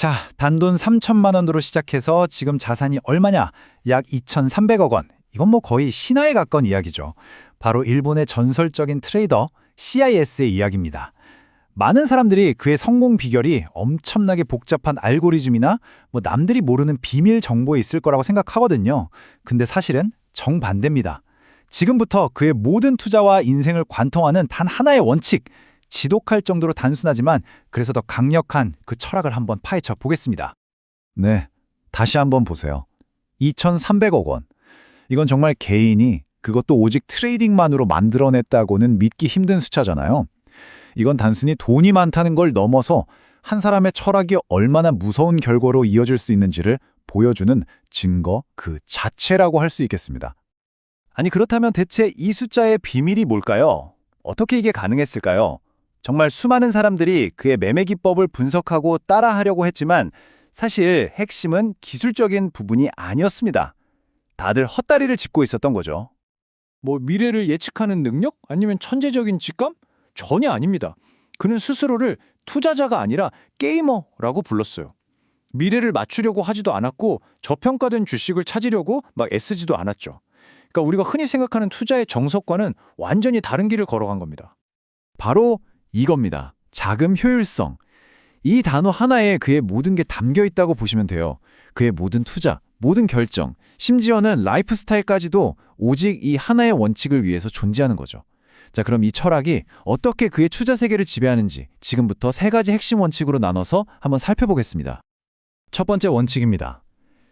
자, 단돈 3천만 원으로 시작해서 지금 자산이 얼마냐? 약 2,300억 원. 이건 뭐 거의 신화에 가까운 이야기죠. 바로 일본의 전설적인 트레이더 CIS의 이야기입니다. 많은 사람들이 그의 성공 비결이 엄청나게 복잡한 알고리즘이나 뭐 남들이 모르는 비밀 정보에 있을 거라고 생각하거든요. 근데 사실은 정반대입니다. 지금부터 그의 모든 투자와 인생을 관통하는 단 하나의 원칙, 지독할 정도로 단순하지만 그래서 더 강력한 그 철학을 한번 파헤쳐 보겠습니다. 네, 다시 한번 보세요. 2,300억 원. 이건 정말 개인이 그것도 오직 트레이딩만으로 만들어냈다고는 믿기 힘든 숫자잖아요. 이건 단순히 돈이 많다는 걸 넘어서 한 사람의 철학이 얼마나 무서운 결과로 이어질 수 있는지를 보여주는 증거 그 자체라고 할 수 있겠습니다. 아니 그렇다면 대체 이 숫자의 비밀이 뭘까요? 어떻게 이게 가능했을까요? 정말 수많은 사람들이 그의 매매 기법을 분석하고 따라하려고 했지만 사실 핵심은 기술적인 부분이 아니었습니다. 다들 헛다리를 짚고 있었던 거죠. 뭐 미래를 예측하는 능력? 아니면 천재적인 직감? 전혀 아닙니다. 그는 스스로를 투자자가 아니라 게이머라고 불렀어요. 미래를 맞추려고 하지도 않았고 저평가된 주식을 찾으려고 막 애쓰지도 않았죠. 그러니까 우리가 흔히 생각하는 투자의 정석과는 완전히 다른 길을 걸어간 겁니다. 바로 이겁니다. 자금 효율성. 이 단어 하나에 그의 모든 게 담겨 있다고 보시면 돼요. 그의 모든 투자, 모든 결정, 심지어는 라이프 스타일까지도 오직 이 하나의 원칙을 위해서 존재하는 거죠. 자, 그럼 이 철학이 어떻게 그의 투자 세계를 지배하는지 지금부터 세 가지 핵심 원칙으로 나눠서 한번 살펴보겠습니다. 첫 번째 원칙입니다.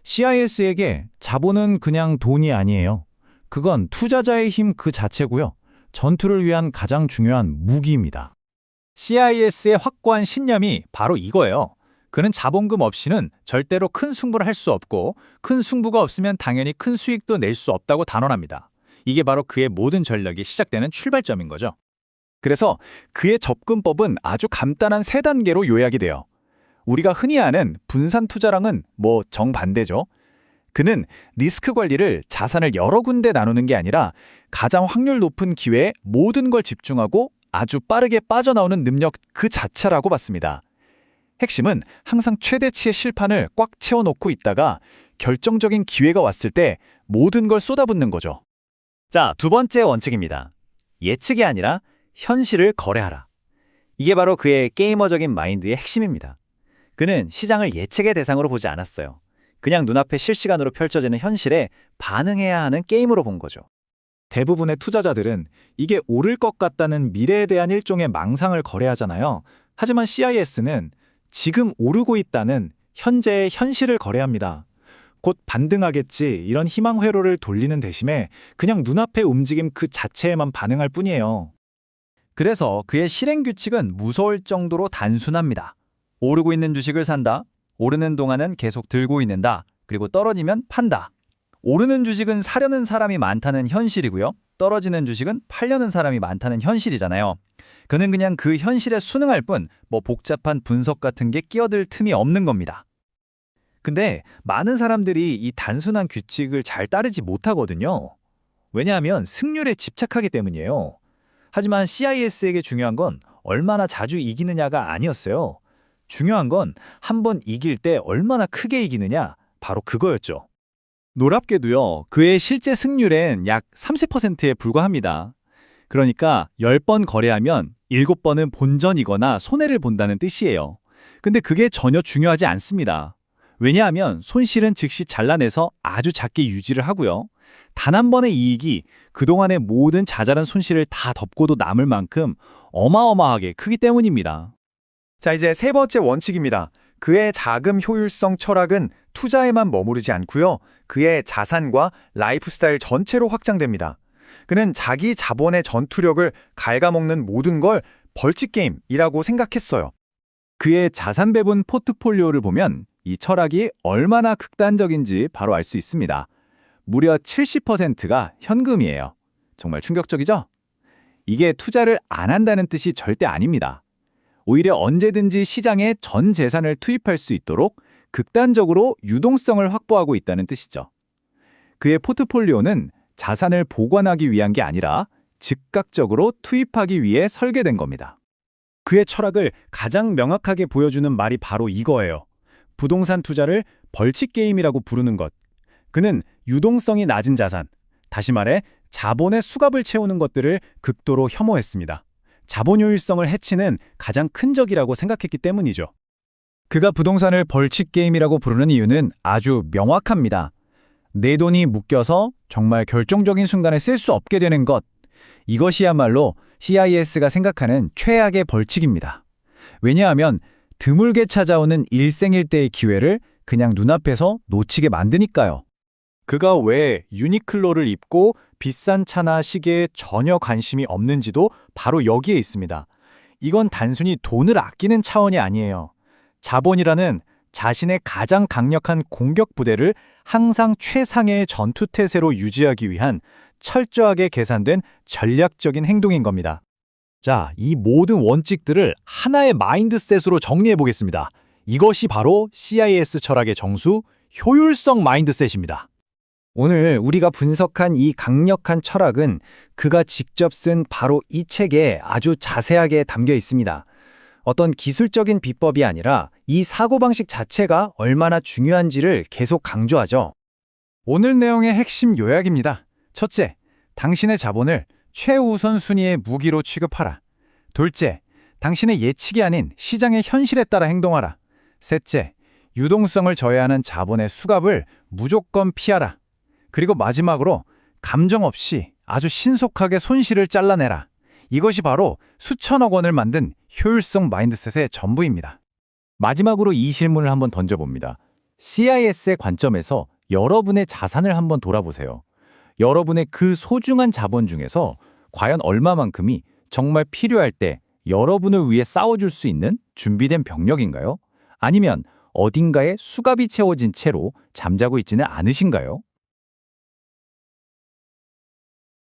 CIS에게 자본은 그냥 돈이 아니에요. 그건 투자자의 힘 그 자체고요. 전투를 위한 가장 중요한 무기입니다. CIS의 확고한 신념이 바로 이거예요. 그는 자본금 없이는 절대로 큰 승부를 할 수 없고 큰 승부가 없으면 당연히 큰 수익도 낼 수 없다고 단언합니다. 이게 바로 그의 모든 전략이 시작되는 출발점인 거죠. 그래서 그의 접근법은 아주 간단한 세 단계로 요약이 돼요. 우리가 흔히 아는 분산 투자랑은 뭐 정반대죠. 그는 리스크 관리를 자산을 여러 군데 나누는 게 아니라 가장 확률 높은 기회에 모든 걸 집중하고 아주 빠르게 빠져나오는 능력 그 자체라고 봤습니다. 핵심은 항상 최대치의 실판을 꽉 채워놓고 있다가 결정적인 기회가 왔을 때 모든 걸 쏟아붓는 거죠. 자, 두 번째 원칙입니다. 예측이 아니라 현실을 거래하라. 이게 바로 그의 게이머적인 마인드의 핵심입니다. 그는 시장을 예측의 대상으로 보지 않았어요. 그냥 눈앞에 실시간으로 펼쳐지는 현실에 반응해야 하는 게임으로 본 거죠. 대부분의 투자자들은 이게 오를 것 같다는 미래에 대한 일종의 망상을 거래하잖아요. 하지만 CIS는 지금 오르고 있다는 현재의 현실을 거래합니다. 곧 반등하겠지 이런 희망 회로를 돌리는 대신에 그냥 눈앞의 움직임 그 자체에만 반응할 뿐이에요. 그래서 그의 실행 규칙은 무서울 정도로 단순합니다. 오르고 있는 주식을 산다. 오르는 동안은 계속 들고 있는다. 그리고 떨어지면 판다. 오르는 주식은 사려는 사람이 많다는 현실이고요. 떨어지는 주식은 팔려는 사람이 많다는 현실이잖아요. 그는 그냥 그 현실에 순응할 뿐 뭐 복잡한 분석 같은 게 끼어들 틈이 없는 겁니다. 근데 많은 사람들이 이 단순한 규칙을 잘 따르지 못하거든요. 왜냐하면 승률에 집착하기 때문이에요. 하지만 CIS에게 중요한 건 얼마나 자주 이기느냐가 아니었어요. 중요한 건 한 번 이길 때 얼마나 크게 이기느냐, 바로 그거였죠. 놀랍게도요. 그의 실제 승률은 약 30%에 불과합니다. 그러니까 10번 거래하면 7번은 본전이거나 손해를 본다는 뜻이에요. 근데 그게 전혀 중요하지 않습니다. 왜냐하면 손실은 즉시 잘라내서 아주 작게 유지를 하고요. 단 한 번의 이익이 그동안의 모든 자잘한 손실을 다 덮고도 남을 만큼 어마어마하게 크기 때문입니다. 자, 이제 세 번째 원칙입니다. 그의 자금 효율성 철학은 투자에만 머무르지 않고요. 그의 자산과 라이프스타일 전체로 확장됩니다. 그는 자기 자본의 전투력을 갉아먹는 모든 걸 벌칙 게임이라고 생각했어요. 그의 자산 배분 포트폴리오를 보면 이 철학이 얼마나 극단적인지 바로 알 수 있습니다. 무려 70%가 현금이에요. 정말 충격적이죠? 이게 투자를 안 한다는 뜻이 절대 아닙니다. 오히려 언제든지 시장에 전 재산을 투입할 수 있도록 극단적으로 유동성을 확보하고 있다는 뜻이죠. 그의 포트폴리오는 자산을 보관하기 위한 게 아니라 즉각적으로 투입하기 위해 설계된 겁니다. 그의 철학을 가장 명확하게 보여주는 말이 바로 이거예요. 부동산 투자를 벌칙 게임이라고 부르는 것. 그는 유동성이 낮은 자산, 다시 말해 자본의 수갑을 채우는 것들을 극도로 혐오했습니다. 자본 효율성을 해치는 가장 큰 적이라고 생각했기 때문이죠. 그가 부동산을 벌칙 게임이라고 부르는 이유는 아주 명확합니다. 내 돈이 묶여서 정말 결정적인 순간에 쓸 수 없게 되는 것. 이것이야말로 CIS가 생각하는 최악의 벌칙입니다. 왜냐하면 드물게 찾아오는 일생일대의 기회를 그냥 눈앞에서 놓치게 만드니까요. 그가 왜 유니클로를 입고 비싼 차나 시계에 전혀 관심이 없는지도 바로 여기에 있습니다. 이건 단순히 돈을 아끼는 차원이 아니에요. 자본이라는 자신의 가장 강력한 공격 부대를 항상 최상의 전투태세로 유지하기 위한 철저하게 계산된 전략적인 행동인 겁니다. 자, 이 모든 원칙들을 하나의 마인드셋으로 정리해 보겠습니다. 이것이 바로 CIS 철학의 정수, 효율성 마인드셋입니다. 오늘 우리가 분석한 이 강력한 철학은 그가 직접 쓴 바로 이 책에 아주 자세하게 담겨 있습니다. 어떤 기술적인 비법이 아니라 이 사고방식 자체가 얼마나 중요한지를 계속 강조하죠. 오늘 내용의 핵심 요약입니다. 첫째, 당신의 자본을 최우선 순위의 무기로 취급하라. 둘째, 당신의 예측이 아닌 시장의 현실에 따라 행동하라. 셋째, 유동성을 저해하는 자본의 수갑을 무조건 피하라. 그리고 마지막으로 감정 없이 아주 신속하게 손실을 잘라내라. 이것이 바로 수천억 원을 만든 효율성 마인드셋의 전부입니다. 마지막으로 이 질문을 한번 던져봅니다. CIS의 관점에서 여러분의 자산을 한번 돌아보세요. 여러분의 그 소중한 자본 중에서 과연 얼마만큼이 정말 필요할 때 여러분을 위해 싸워줄 수 있는 준비된 병력인가요? 아니면 어딘가에 수갑이 채워진 채로 잠자고 있지는 않으신가요?